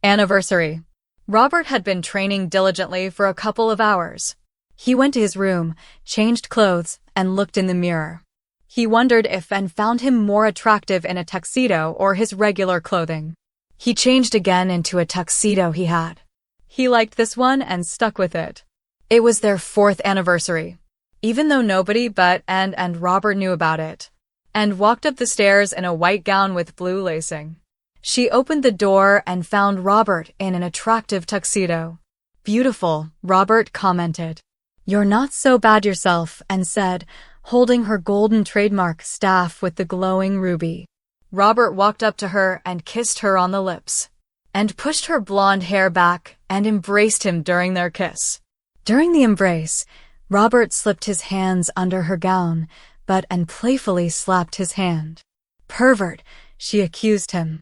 Anniversary. Robert had been training diligently for a couple of hours. He went to his room, changed clothes, and looked in the mirror. He wondered if and found him more attractive in a tuxedo or his regular clothing. He changed again into a tuxedo he had. He liked this one and stuck with it. It was their 4th anniversary, even though nobody but and Robert knew about it, and walked up the stairs in a white gown with blue lacing. She opened the door and found Robert in an attractive tuxedo. "Beautiful," Robert commented. "You're not so bad yourself," and said, holding her golden trademark staff with the glowing ruby. Robert walked up to her and kissed her on the lips, and pushed her blonde hair back and embraced him during their kiss. During the embrace, Robert slipped his hands under her gown, and playfully slapped his hand. "Pervert," she accused him.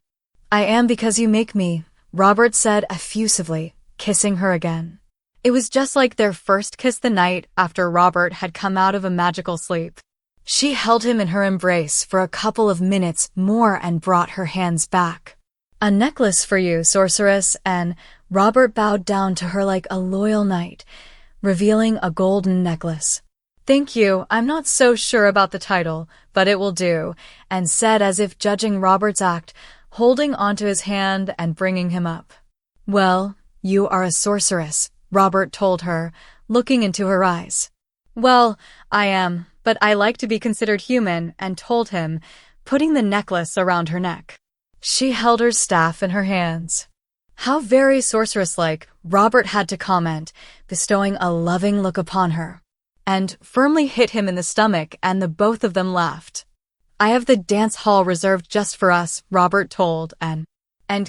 "I am because you make me," Robert said effusively, kissing her again. It was just like their first kiss the night after Robert had come out of a magical sleep. She held him in her embrace for a couple of minutes more and brought her hands back. "A necklace for you, sorceress," and Robert bowed down to her like a loyal knight, revealing a golden necklace. "Thank you, I'm not so sure about the title, but it will do," and said as if judging Robert's act, holding onto his hand and bringing him up. "Well, you are a sorceress," Robert told her, looking into her eyes. "Well, I am, but I like to be considered human," and told him, putting the necklace around her neck. She held her staff in her hands. "How very sorceress-like," Robert had to comment, bestowing a loving look upon her, and firmly hit him in the stomach, and the both of them laughed. "I have the dance hall reserved just for us," Robert told, and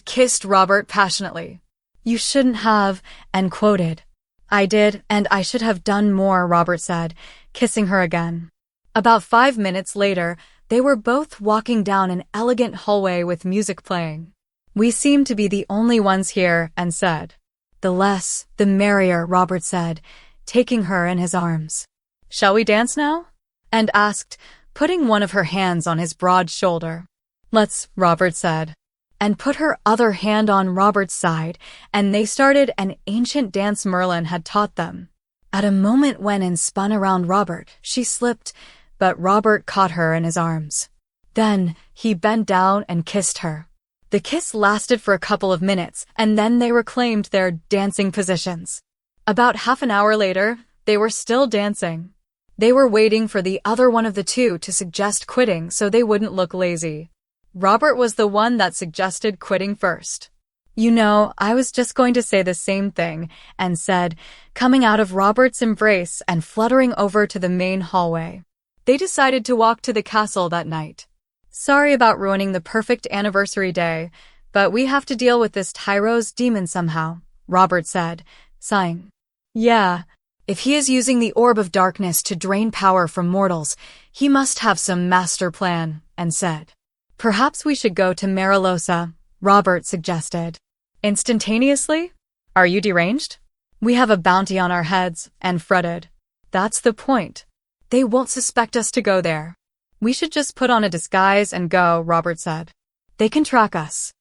kissed Robert passionately. "You shouldn't have," and quoted. "I did, and I should have done more," Robert said, kissing her again. About 5 minutes later, they were both walking down an elegant hallway with music playing. "We seem to be the only ones here," and said. "The less, the merrier," Robert said, taking her in his arms. "Shall we dance now?" and asked, putting one of her hands on his broad shoulder. "Let's," Robert said, and put her other hand on Robert's side, and they started an ancient dance Merlin had taught them. At a moment when and spun around Robert, she slipped, but Robert caught her in his arms. Then he bent down and kissed her. The kiss lasted for a couple of minutes, and then they reclaimed their dancing positions. About half an hour later, they were still dancing. They were waiting for the other one of the two to suggest quitting so they wouldn't look lazy. Robert was the one that suggested quitting first. "You know, I was just going to say the same thing," and said, coming out of Robert's embrace and fluttering over to the main hallway. They decided to walk to the castle that night. "Sorry about ruining the perfect anniversary day, but we have to deal with this Tyro's demon somehow," Robert said, sighing. "Yeah, if he is using the orb of darkness to drain power from mortals, he must have some master plan," and said. "Perhaps we should go to Marilosa," Robert suggested. Instantaneously? "Are you deranged? We have a bounty on our heads," and fretted. "That's the point. They won't suspect us to go there. We should just put on a disguise and go," Robert said. "They can track us.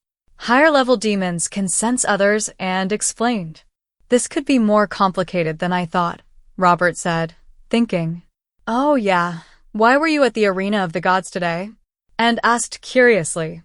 Higher-level demons can sense others," and explained. "This could be more complicated than I thought," Robert said, thinking. "Oh yeah, why were you at the Arena of the Gods today?" and asked curiously.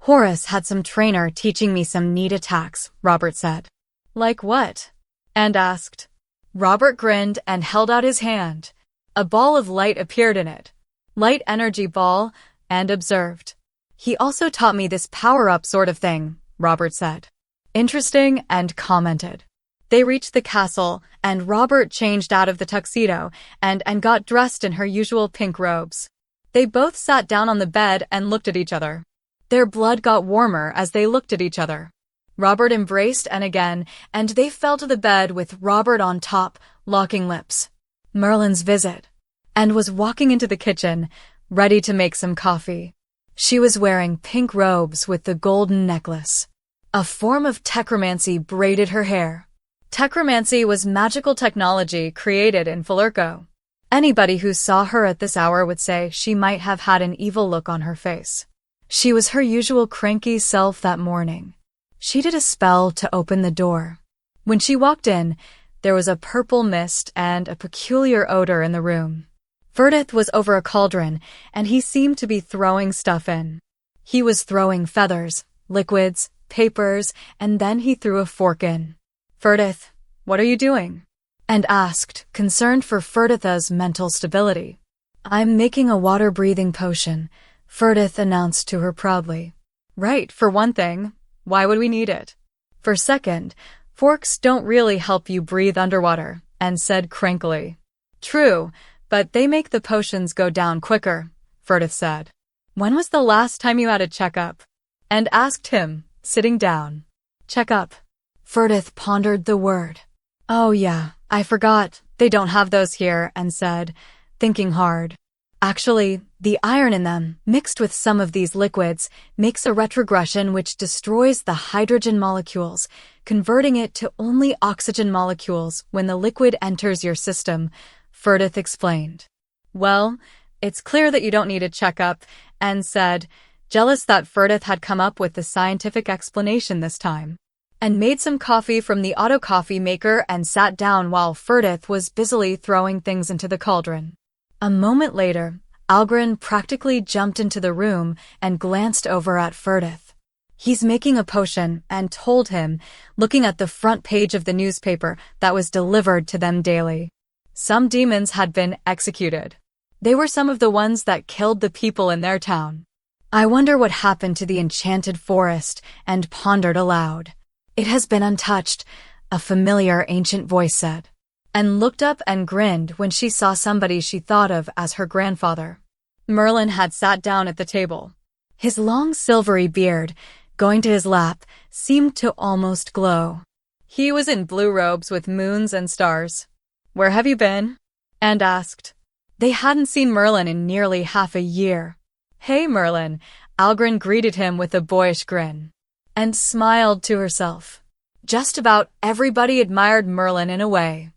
"Horus had some trainer teaching me some neat attacks," Robert said. "Like what?" and asked. Robert grinned and held out his hand. A ball of light appeared in it. "Light energy ball," and observed. "He also taught me this power-up sort of thing," Robert said. "Interesting," and commented. They reached the castle, and Robert changed out of the tuxedo and got dressed in her usual pink robes. They both sat down on the bed and looked at each other. Their blood got warmer as they looked at each other. Robert embraced and again, and they fell to the bed with Robert on top, locking lips. Merlin's visit, and was walking into the kitchen, ready to make some coffee. She was wearing pink robes with the golden necklace. A form of techromancy braided her hair. Techromancy was magical technology created in Falurko. Anybody who saw her at this hour would say she might have had an evil look on her face. She was her usual cranky self that morning. She did a spell to open the door. When she walked in, there was a purple mist and a peculiar odor in the room. Ferdith was over a cauldron, and he seemed to be throwing stuff in. He was throwing feathers, liquids, papers, and then he threw a fork in. "Ferdith, what are you doing?" and asked, concerned for Ferdith's mental stability. "I'm making a water-breathing potion," Ferdith announced to her proudly. "Right, for one thing. Why would we need it? For second, forks don't really help you breathe underwater," and said crankily. "True, but they make the potions go down quicker," Ferdith said. "When was the last time you had a checkup?" and asked him, sitting down. "Checkup." Ferdith pondered the word. "Oh yeah, I forgot. They don't have those here," and said, thinking hard. "Actually, the iron in them, mixed with some of these liquids, makes a retrogression which destroys the hydrogen molecules, converting it to only oxygen molecules when the liquid enters your system," Ferdith explained. "Well, it's clear that you don't need a checkup," and said, jealous that Ferdith had come up with the scientific explanation this time, and made some coffee from the auto coffee maker and sat down while Ferdith was busily throwing things into the cauldron. A moment later, Algren practically jumped into the room and glanced over at Ferdith. "He's making a potion," and told him, looking at the front page of the newspaper that was delivered to them daily. Some demons had been executed. They were some of the ones that killed the people in their town. "I wonder what happened to the enchanted forest," and pondered aloud. "It has been untouched," a familiar ancient voice said, and looked up and grinned when she saw somebody she thought of as her grandfather. Merlin had sat down at the table. His long silvery beard, going to his lap, seemed to almost glow. He was in blue robes with moons and stars. "Where have you been?" and asked. They hadn't seen Merlin in nearly half a year. "Hey, Merlin," Algren greeted him with a boyish grin, and smiled to herself. Just about everybody admired Merlin in a way.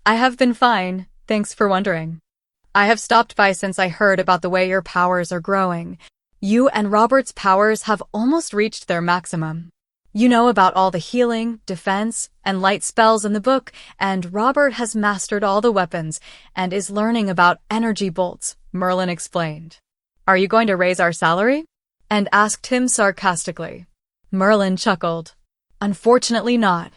"I have been fine, thanks for wondering. I have stopped by since I heard about the way your powers are growing. You and Robert's powers have almost reached their maximum. You know about all the healing, defense, and light spells in the book, and Robert has mastered all the weapons and is learning about energy bolts," Merlin explained. "Are you going to raise our salary?" and asked him sarcastically. Merlin chuckled. "Unfortunately not.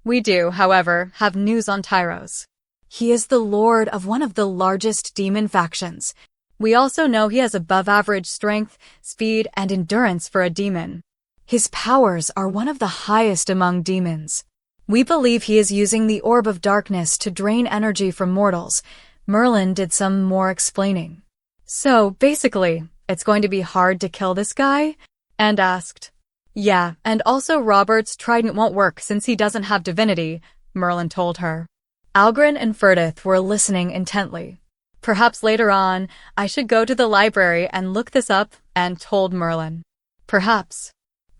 We do, however, have news on Tyros. He is the lord of one of the largest demon factions. We also know he has above-average strength, speed, and endurance for a demon. His powers are one of the highest among demons. We believe he is using the Orb of Darkness to drain energy from mortals." Merlin did some more explaining. "So, basically, it's going to be hard to kill this guy?" and asked. "Yeah, and also Robert's trident won't work since he doesn't have divinity," Merlin told her. Algren and Ferdith were listening intently. "Perhaps later on, I should go to the library and look this up," and told Merlin. "Perhaps.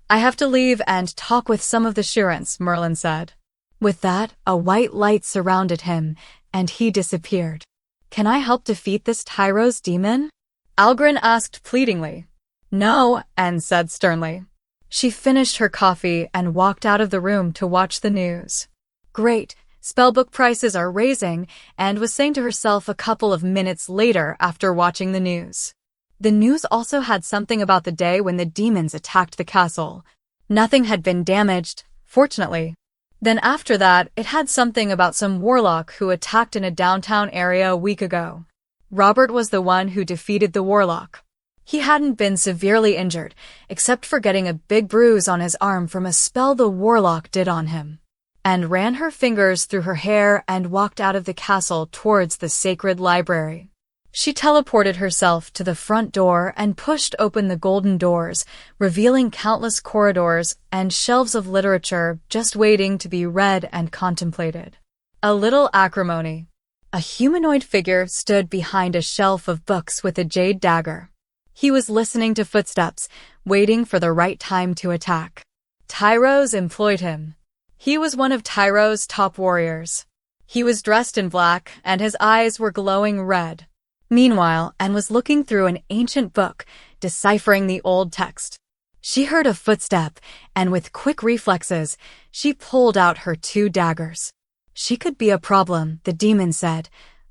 I have to leave and talk with some of the Shirants," Merlin said. With that, a white light surrounded him, and he disappeared. "Can I help defeat this Tyros demon?" Algren asked pleadingly. "No," and said sternly. She finished her coffee and walked out of the room to watch the news. "Great, spellbook prices are raising," and was saying to herself a couple of minutes later after watching the news. The news also had something about the day when the demons attacked the castle. Nothing had been damaged, fortunately. Then after that, it had something about some warlock who attacked in a downtown area a week ago. Robert was the one who defeated the warlock. He hadn't been severely injured, except for getting a big bruise on his arm from a spell the warlock did on him, and ran her fingers through her hair and walked out of the castle towards the sacred library. She teleported herself to the front door and pushed open the golden doors, revealing countless corridors and shelves of literature just waiting to be read and contemplated. A little acrimony. A humanoid figure stood behind a shelf of books with a jade dagger. He was listening to footsteps, waiting for the right time to attack. Tyros employed him. He was one of Tyros' top warriors. He was dressed in black, and his eyes were glowing red. Meanwhile, Anne was looking through an ancient book, deciphering the old text. She heard a footstep, and with quick reflexes, she pulled out her 2 daggers. She could be a problem, the demon said,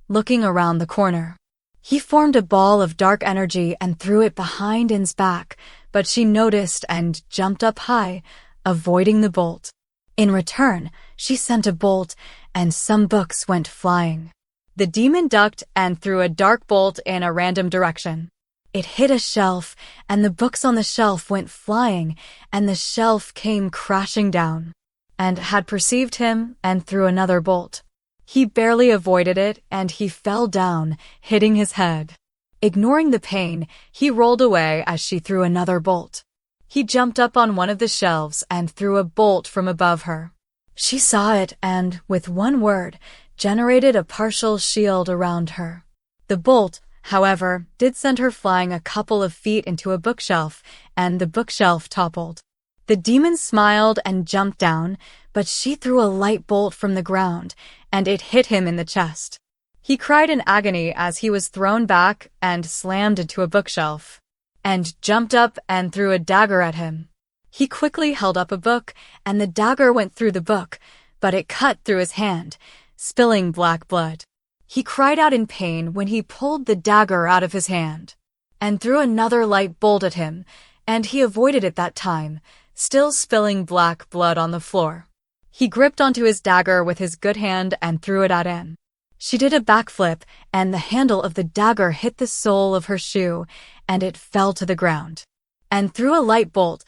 looking around the corner. He formed a ball of dark energy and threw it behind In's back, but she noticed and jumped up high, avoiding the bolt. In return, she sent a bolt, and some books went flying. The demon ducked and threw a dark bolt in a random direction. It hit a shelf, and the books on the shelf went flying, and the shelf came crashing down. And had perceived him and threw another bolt. He barely avoided it, and he fell down, hitting his head. Ignoring the pain, he rolled away as she threw another bolt. He jumped up on one of the shelves and threw a bolt from above her. She saw it and, with one word, generated a partial shield around her. The bolt, however, did send her flying a couple of feet into a bookshelf, and the bookshelf toppled. The demon smiled and jumped down, but she threw a light bolt from the ground, and it hit him in the chest. He cried in agony as he was thrown back and slammed into a bookshelf, and jumped up and threw a dagger at him. He quickly held up a book, and the dagger went through the book, but it cut through his hand, spilling black blood. He cried out in pain when he pulled the dagger out of his hand, and threw another light bolt at him, and he avoided it that time, still spilling black blood on the floor. He gripped onto his dagger with his good hand and threw it at Anne. She did a backflip, and the handle of the dagger hit the sole of her shoe, and it fell to the ground. And threw a light bolt,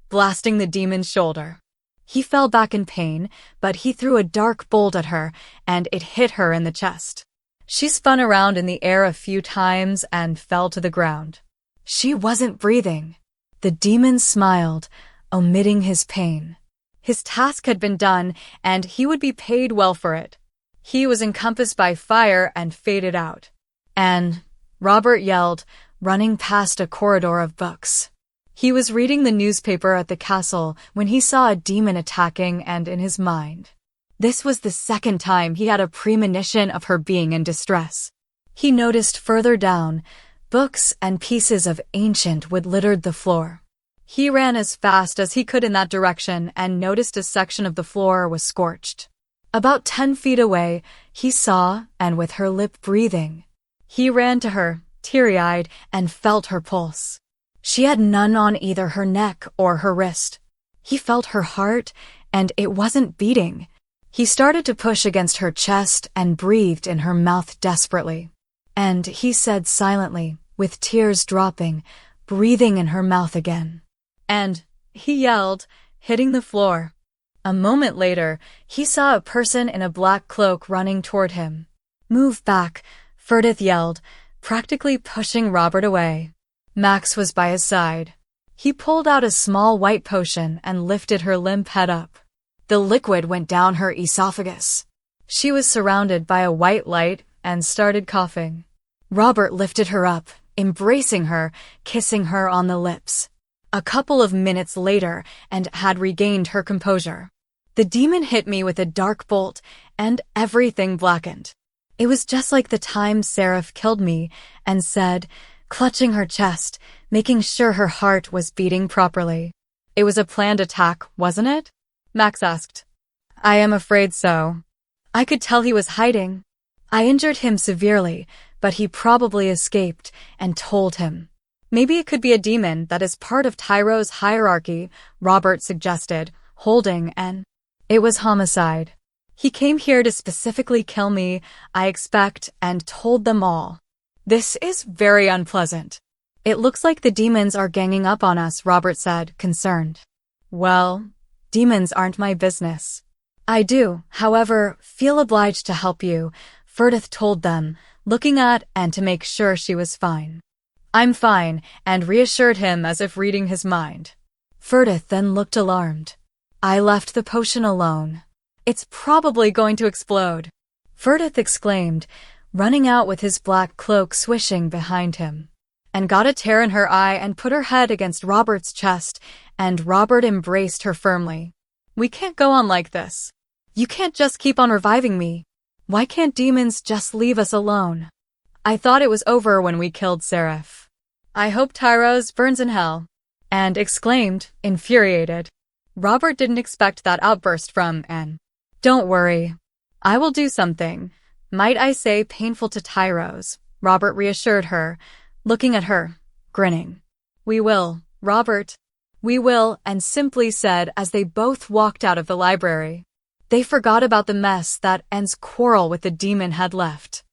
blasting the demon's shoulder. He fell back in pain, but he threw a dark bolt at her, and it hit her in the chest. She spun around in the air a few times and fell to the ground. She wasn't breathing. The demon smiled, omitting his pain. His task had been done, and he would be paid well for it. He was encompassed by fire and faded out. And Robert yelled, running past a corridor of books. He was reading the newspaper at the castle when he saw a demon attacking, and in his mind, this was the second time he had a premonition of her being in distress. He noticed further down, books and pieces of ancient wood littered the floor. He ran as fast as he could in that direction and noticed a section of the floor was scorched. About 10 feet away, he saw, and with her lip breathing, he ran to her, teary-eyed, and felt her pulse. She had none on either her neck or her wrist. He felt her heart, and it wasn't beating. He started to push against her chest and breathed in her mouth desperately. And he said silently, with tears dropping, breathing in her mouth again. And he yelled, hitting the floor. A moment later, he saw a person in a black cloak running toward him. Move back, Ferdith yelled, practically pushing Robert away. Max was by his side. He pulled out a small white potion and lifted her limp head up. The liquid went down her esophagus. She was surrounded by a white light and started coughing. Robert lifted her up, embracing her, kissing her on the lips. A couple of minutes later, and had regained her composure. The demon hit me with a dark bolt, and everything blackened. It was just like the time Seraph killed me, and said, clutching her chest, making sure her heart was beating properly. It was a planned attack, wasn't it? Max asked. I am afraid so. I could tell he was hiding. I injured him severely, but he probably escaped and told him. Maybe it could be a demon that is part of Tyro's hierarchy, Robert suggested, holding an. It was homicide. He came here to specifically kill me, I expect, and told them all. This is very unpleasant. It looks like the demons are ganging up on us, Robert said, concerned. Well, demons aren't my business. I do, however, feel obliged to help you, Ferdith told them, looking at and to make sure she was fine. I'm fine, and reassured him as if reading his mind. Ferdith then looked alarmed. I left the potion alone. It's probably going to explode. Ferdith exclaimed, running out with his black cloak swishing behind him. And got a tear in her eye and put her head against Robert's chest, and Robert embraced her firmly. We can't go on like this. You can't just keep on reviving me. Why can't demons just leave us alone? I thought it was over when we killed Seraph. I hope Tyro's burns in hell. and exclaimed, infuriated. Robert didn't expect that outburst from Anne. Don't worry. I will do something, might I say painful to Tyros, Robert reassured her, looking at her, grinning. We will, Robert. We will, and simply said as they both walked out of the library. They forgot about the mess that Anne's quarrel with the demon had left.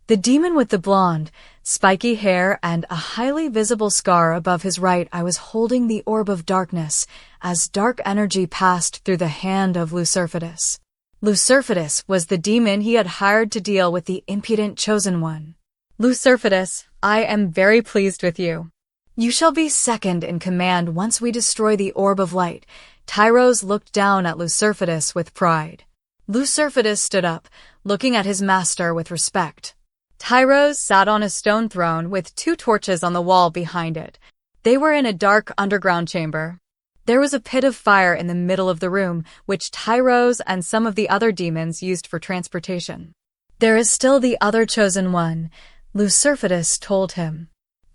The demon with the blonde, spiky hair and a highly visible scar above his right eye was holding the orb of darkness as dark energy passed through the hand of Lucerfidus. Lucerfidus was the demon he had hired to deal with the impudent chosen one. Lucerfidus, I am very pleased with you. You shall be second in command once we destroy the orb of light. Tyros looked down at Lucerfidus with pride. Lucerfidus stood up, looking at his master with respect. Tyros sat on a stone throne with 2 torches on the wall behind it. They were in a dark underground chamber. There was a pit of fire in the middle of the room, which Tyros and some of the other demons used for transportation. There is still the other chosen one, Lucerfidus told him.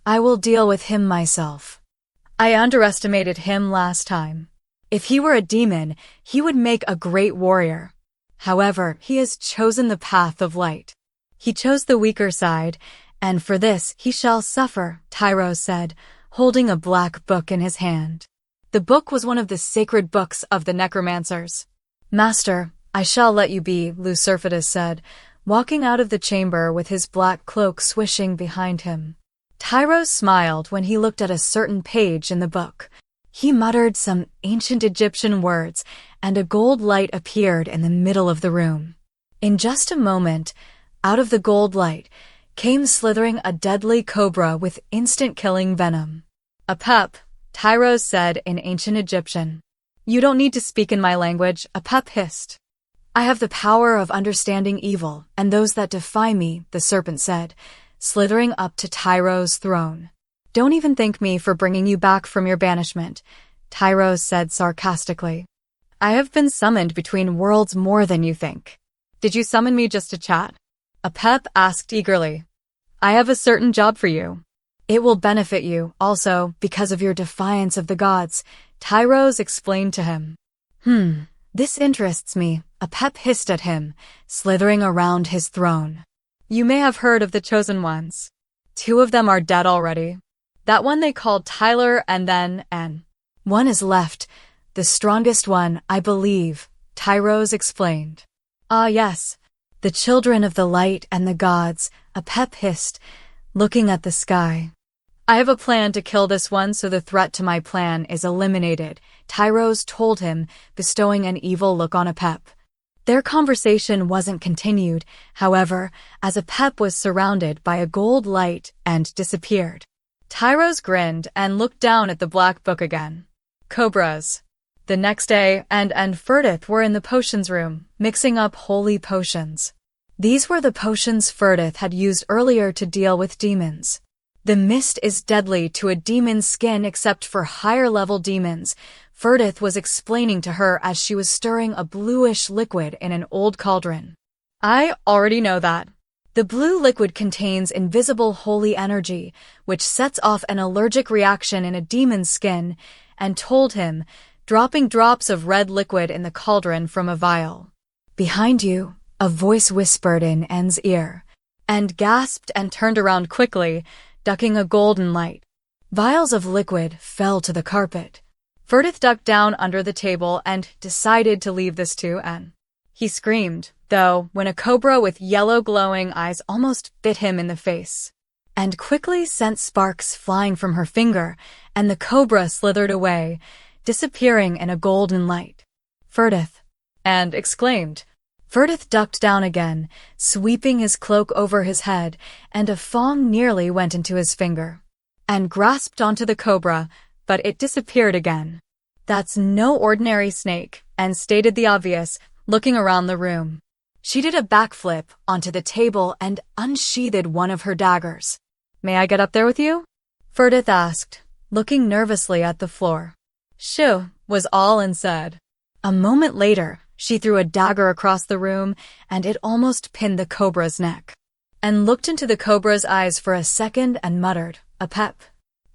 I will deal with him myself. I underestimated him last time. If he were a demon, he would make a great warrior. However, he has chosen the path of light. He chose the weaker side, and for this he shall suffer, Tyros said, holding a black book in his hand. The book was one of the sacred books of the necromancers. Master, I shall let you be, Lucerfidus said, walking out of the chamber with his black cloak swishing behind him. Tyros smiled when he looked at a certain page in the book. He muttered some ancient Egyptian words, and a gold light appeared in the middle of the room. In just a moment, out of the gold light, came slithering a deadly cobra with instant-killing venom. Apep, Tyros said in ancient Egyptian. You don't need to speak in my language, Apep hissed. I have the power of understanding evil, and those that defy me, the serpent said, slithering up to Tyros' throne. Don't even thank me for bringing you back from your banishment, Tyros said sarcastically. I have been summoned between worlds more than you think. Did you summon me just to chat? Apep asked eagerly. I have a certain job for you. It will benefit you, also, because of your defiance of the gods, Tyros explained to him. This interests me, Apep hissed at him, slithering around his throne. You may have heard of the chosen ones. 2 of them are dead already. That one they called Tyler and then N. One is left, the strongest one, I believe, Tyros explained. Ah yes, the children of the light and the gods, Apep hissed, looking at the sky. I have a plan to kill this one so the threat to my plan is eliminated, Tyros told him, bestowing an evil look on Apep. Their conversation wasn't continued, however, as Apep was surrounded by a gold light and disappeared. Tyros grinned and looked down at the black book again. Cobras. The next day, and Ferdith were in the potions room, mixing up holy potions. These were the potions Ferdith had used earlier to deal with demons. The mist is deadly to a demon's skin except for higher-level demons, Ferdith was explaining to her as she was stirring a bluish liquid in an old cauldron. I already know that. The blue liquid contains invisible holy energy, which sets off an allergic reaction in a demon's skin, and told him, dropping drops of red liquid in the cauldron from a vial. Behind you, a voice whispered in N's ear, and gasped and turned around quickly, ducking a golden light. Vials of liquid fell to the carpet. Ferdith ducked down under the table and decided to leave this to N. He screamed, though, when a cobra with yellow glowing eyes almost bit him in the face, and quickly sent sparks flying from her finger, and the cobra slithered away, disappearing in a golden light. Ferdith, and exclaimed. Ferdith ducked down again, sweeping his cloak over his head, and a fong nearly went into his finger, and grasped onto the cobra, but it disappeared again. That's no ordinary snake, and stated the obvious, looking around the room. She did a backflip onto the table and unsheathed one of her daggers. May I get up there with you? Ferdith asked, looking nervously at the floor. Shoo, was all Anne said. A moment later, she threw a dagger across the room, and it almost pinned the cobra's neck. Anne looked into the cobra's eyes for a second and muttered, Apep.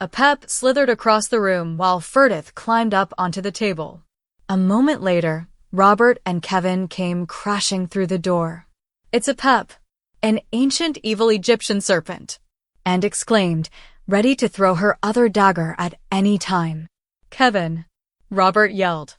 A pep slithered across the room while Ferdith climbed up onto the table. A moment later, Robert and Kevin came crashing through the door. "It's a pep, an ancient evil Egyptian serpent," and exclaimed, ready to throw her other dagger at any time. "Kevin," Robert yelled.